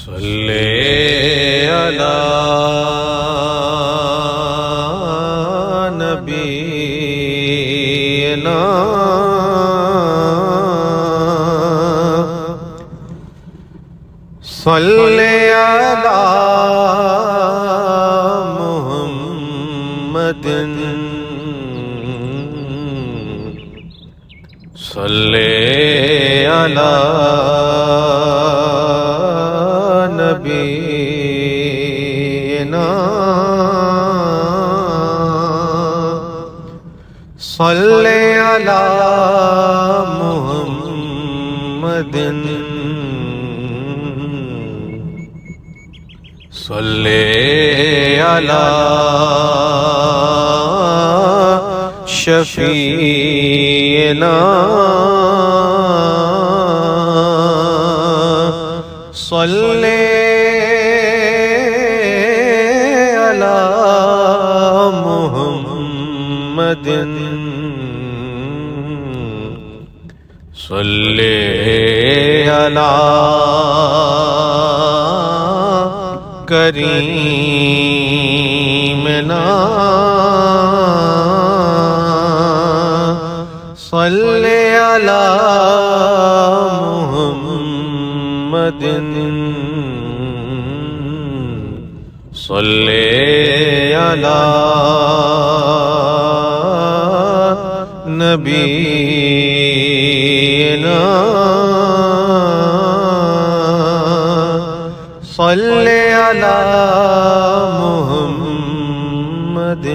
صلی علی نبینا صلی علی محمد صلی علی نبینا صلی علی محمد صلی علی شفیعنا صلی علی محمد صلی علی کریمنا صلی علی محمد صلی علی نبینا صلی علی محمد